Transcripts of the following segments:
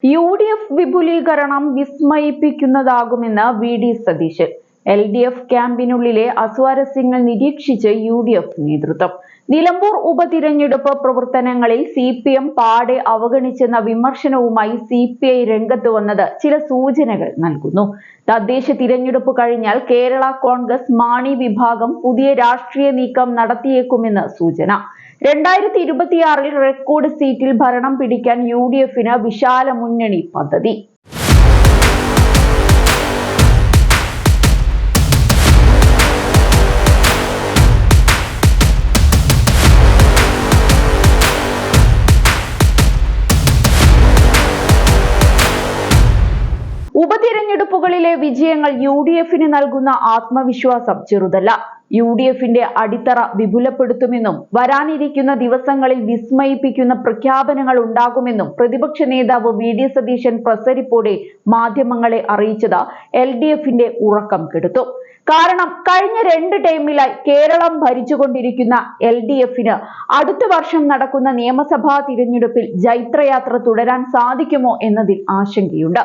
UDF വിപുലീകരണം വിസ്മയിപ്പിക്കുന്നതാകുമെന്ന് VD Satheesan. LDF ക്യാമ്പിനുള്ളിലെ അസ്വാരസ്യങ്ങൾ നിരീക്ഷിച്ച് UDF നേതൃത്വം. നിലമ്പൂർ ഉപതിരഞ്ഞെടുപ്പ് പ്രവർത്തനങ്ങളിൽ CPM പാടെ അവഗണിച്ചെന്ന വിമർശനവുമായി CPI രംഗത്ത് വന്നത് ചില സൂചനകൾ നൽകുന്നു. തദ്ദേശ തിരഞ്ഞെടുപ്പ് കഴിഞ്ഞാൽ കേരള കോൺഗ്രസ് മാണി വിഭാഗം പുതിയ രാഷ്ട്രീയ നീക്കം നടത്തിയേക്കുമെന്ന് സൂചന. 2026 റെക്കോർഡ് സീറ്റിൽ ഭരണം പിടിക്കാൻ UDFന് വിശാല മുന്നണി പദ്ധതി. ഉപതിരഞ്ഞെടുപ്പുകളിലെ വിജയങ്ങൾ UDFന് നൽകുന്ന ആത്മവിശ്വാസം ചെറുതല്ല. UDFന്റെ അടിത്തറ വിപുലപ്പെടുത്തുമെന്നും വരാനിരിക്കുന്ന ദിവസങ്ങളിൽ വിസ്മയിപ്പിക്കുന്ന പ്രഖ്യാപനങ്ങൾ ഉണ്ടാകുമെന്നും പ്രതിപക്ഷ നേതാവ് VD സതീശൻ പ്രസരിപ്പോടെ മാധ്യമങ്ങളെ അറിയിച്ചത് LDFന്റെ ഉറക്കം കെടുത്തു. കാരണം കഴിഞ്ഞ 2 ടൈമിലായി കേരളം ഭരിച്ചുകൊണ്ടിരിക്കുന്ന LDFന് അടുത്ത വർഷം നടക്കുന്ന നിയമസഭാ തിരഞ്ഞെടുപ്പിൽ ജൈത്രയാത്ര തുടരാൻ സാധിക്കുമോ എന്നതിൽ ആശങ്കയുണ്ട്.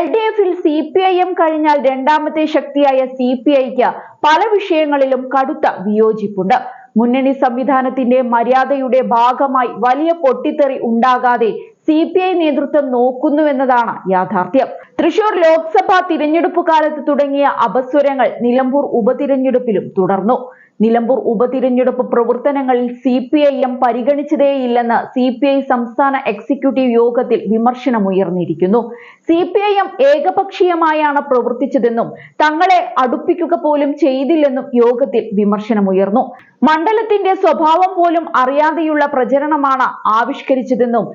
LDFൽ CPIM കഴിഞ്ഞാൽ രണ്ടാമത്തെ ശക്തിയായ CPIക്ക് പല വിഷയങ്ങളിലും കടുത്ത വിയോജിപ്പുണ്ട്. മുന്നണി സംവിധാനത്തിന്റെ മര്യാദയുടെ ഭാഗമായി വലിയ പൊട്ടിത്തെറി ഉണ്ടാകാതെ CPI നേതൃത്വം നോക്കുന്നുവെന്നതാണ് യാഥാർത്ഥ്യം. തൃശൂർ ലോക്സഭാ തിരഞ്ഞെടുപ്പ് കാലത്ത് തുടങ്ങിയ അപസ്വരങ്ങൾ നിലമ്പൂർ ഉപതിരഞ്ഞെടുപ്പിലും തുടർന്നു. നിലമ്പൂർ ഉപതിരഞ്ഞെടുപ്പ് പ്രവർത്തനങ്ങളിൽ CPIM പരിഗണിച്ചതേയില്ലെന്ന് CPI സംസ്ഥാന എക്സിക്യൂട്ടീവ് യോഗത്തിൽ വിമർശനമുയർന്നിരിക്കുന്നു. CPIM ഏകപക്ഷീയമായാണ് പ്രവർത്തിച്ചതെന്നും തങ്ങളെ അടുപ്പിക്കുക പോലും ചെയ്തില്ലെന്നും യോഗത്തിൽ വിമർശനമുയർന്നു. മണ്ഡലത്തിന്റെ സ്വഭാവം പോലും അറിയാതെയുള്ള പ്രചരണമാണ് ആവിഷ്കരിച്ചതെന്നും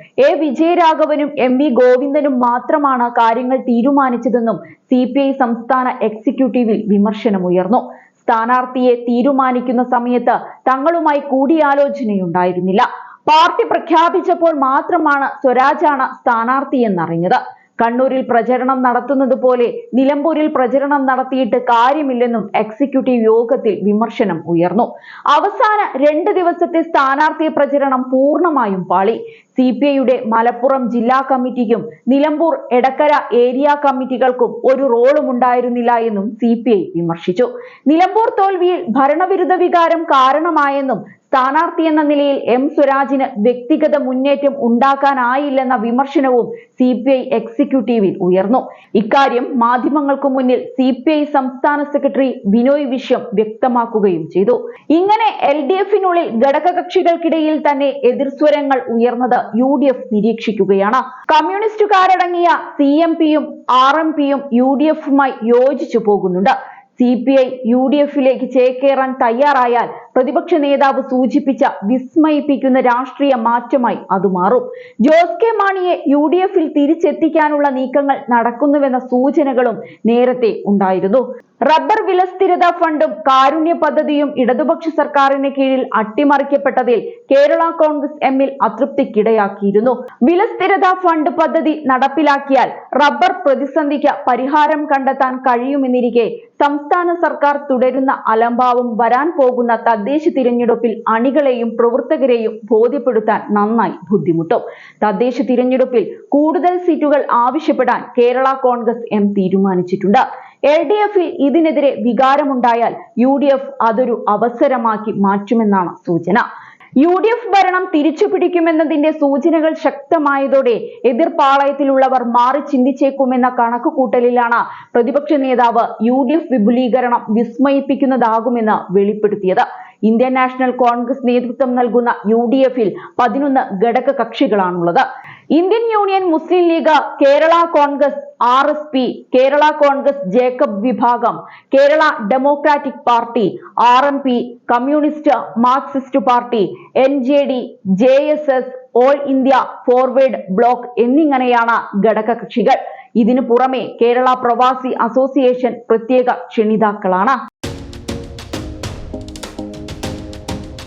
വിജയരാഘവനും MV ഗോവിന്ദനും മാത്രമാണ് കാര്യങ്ങൾ തീരുമാനിച്ചതെന്നും CPI സംസ്ഥാന എക്സിക്യൂട്ടീവിൽ വിമർശനമുയർന്നു. സ്ഥാനാർത്ഥിയെ തീരുമാനിക്കുന്ന സമയത്ത് തങ്ങളുമായി കൂടിയാലോചനയുണ്ടായിരുന്നില്ല. പാർട്ടി പ്രഖ്യാപിച്ചപ്പോൾ മാത്രമാണ് സ്വരാജാണ് സ്ഥാനാർത്ഥിയെന്നറിഞ്ഞത്. കണ്ണൂരിൽ പ്രചരണം നടത്തുന്നത് പോലെ നിലമ്പൂരിൽ പ്രചരണം നടത്തിയിട്ട് കാര്യമില്ലെന്നും എക്സിക്യൂട്ടീവ് യോഗത്തിൽ വിമർശനം ഉയർന്നു. അവസാന 2 ദിവസത്തെ സ്ഥാനാർത്ഥി പ്രചരണം പൂർണ്ണമായും പാളി. CPIയുടെ മലപ്പുറം ജില്ലാ കമ്മിറ്റിക്കും നിലമ്പൂർ എടക്കര ഏരിയ കമ്മിറ്റികൾക്കും ഒരു റോളും ഉണ്ടായിരുന്നില്ല എന്നും CPI വിമർശിച്ചു. നിലമ്പൂർ തോൽവിയിൽ ഭരണവിരുദ്ധ വികാരം കാരണമായെന്നും സ്ഥാനാർത്ഥി എന്ന നിലയിൽ M സ്വരാജിന് വ്യക്തിഗത മുന്നേറ്റം ഉണ്ടാക്കാനായില്ലെന്ന വിമർശനവും CPI എക്സിക്യൂട്ടീവിൽ ഉയർന്നു. ഇക്കാര്യം മാധ്യമങ്ങൾക്ക് മുന്നിൽ CPI സംസ്ഥാന സെക്രട്ടറി ബിനോയ് വിശ്വം വ്യക്തമാക്കുകയും ചെയ്തു. ഇങ്ങനെ LDFനുള്ളിൽ ഘടകകക്ഷികൾക്കിടയിൽ തന്നെ എതിർസ്വരങ്ങൾ ഉയർന്നത് UDF നിരീക്ഷിക്കുകയാണ്. കമ്മ്യൂണിസ്റ്റുകാരടങ്ങിയ CMPയും RMPയും UDFുമായി യോജിച്ചു പോകുന്നുണ്ട്. CPI UDFിലേക്ക് ചേക്കേറാൻ തയ്യാറായാൽ പ്രതിപക്ഷ നേതാവ് സൂചിപ്പിച്ച വിസ്മയിപ്പിക്കുന്ന രാഷ്ട്രീയ മാറ്റമായി അത് മാറും. ജോസ് കെ മാണിയെ UDFിൽ തിരിച്ചെത്തിക്കാനുള്ള നീക്കങ്ങൾ നടക്കുന്നുവെന്ന സൂചനകളും നേരത്തെ ഉണ്ടായിരുന്നു. റബ്ബർ വിലസ്ഥിരത ഫണ്ടും കാരുണ്യ പദ്ധതിയും ഇടതുപക്ഷ സർക്കാരിന് കീഴിൽ അട്ടിമറിക്കപ്പെട്ടതിൽ കേരള കോൺഗ്രസ് എമ്മിൽ അതൃപ്തിക്കിടയാക്കിയിരുന്നു. വിലസ്ഥിരത ഫണ്ട് പദ്ധതി നടപ്പിലാക്കിയാൽ റബ്ബർ പ്രതിസന്ധിക്ക് പരിഹാരം കണ്ടെത്താൻ കഴിയുമെന്നിരിക്കെ സംസ്ഥാന സർക്കാർ തുടരുന്ന അലംഭാവം വരാൻ പോകുന്ന തദ്ദേശ തിരഞ്ഞെടുപ്പിൽ അണികളെയും പ്രവർത്തകരെയും ബോധ്യപ്പെടുത്താൻ നന്നായി ബുദ്ധിമുട്ടും. തദ്ദേശ തിരഞ്ഞെടുപ്പിൽ കൂടുതൽ സീറ്റുകൾ ആവശ്യപ്പെടാൻ കേരള കോൺഗ്രസ് എം തീരുമാനിച്ചിട്ടുണ്ട്. LDFൽ ഇതിനെതിരെ വികാരമുണ്ടായാൽ UDF അതൊരു അവസരമാക്കി മാറ്റുമെന്നാണ് സൂചന. UDF ഭരണം തിരിച്ചുപിടിക്കുമെന്നതിന്റെ സൂചനകൾ ശക്തമായതോടെ എതിർപാളയത്തിലുള്ളവർ മാറി ചിന്തിച്ചേക്കുമെന്ന കണക്കുകൂട്ടലിലാണ് പ്രതിപക്ഷ നേതാവ് UDF വിപുലീകരണം വിസ്മയിപ്പിക്കുന്നതാകുമെന്ന് വെളിപ്പെടുത്തിയത്. ഇന്ത്യൻ നാഷണൽ കോൺഗ്രസ് നേതൃത്വം നൽകുന്ന UDFൽ 11 ഘടക കക്ഷികളാണുള്ളത്. Indian Union Muslim League, Kerala Congress RSP, Kerala Congress Jacob വിഭാഗം, Kerala Democratic Party, RMP, Communist Marxist Party, NJD, JSS, All India Forward Bloc എന്നിങ്ങനെയാണ് ഘടക കക്ഷികൾ. ഇതിനു പുറമെ കേരള പ്രവാസി അസോസിയേഷൻ പ്രത്യേക ക്ഷണിതാക്കളാണ്.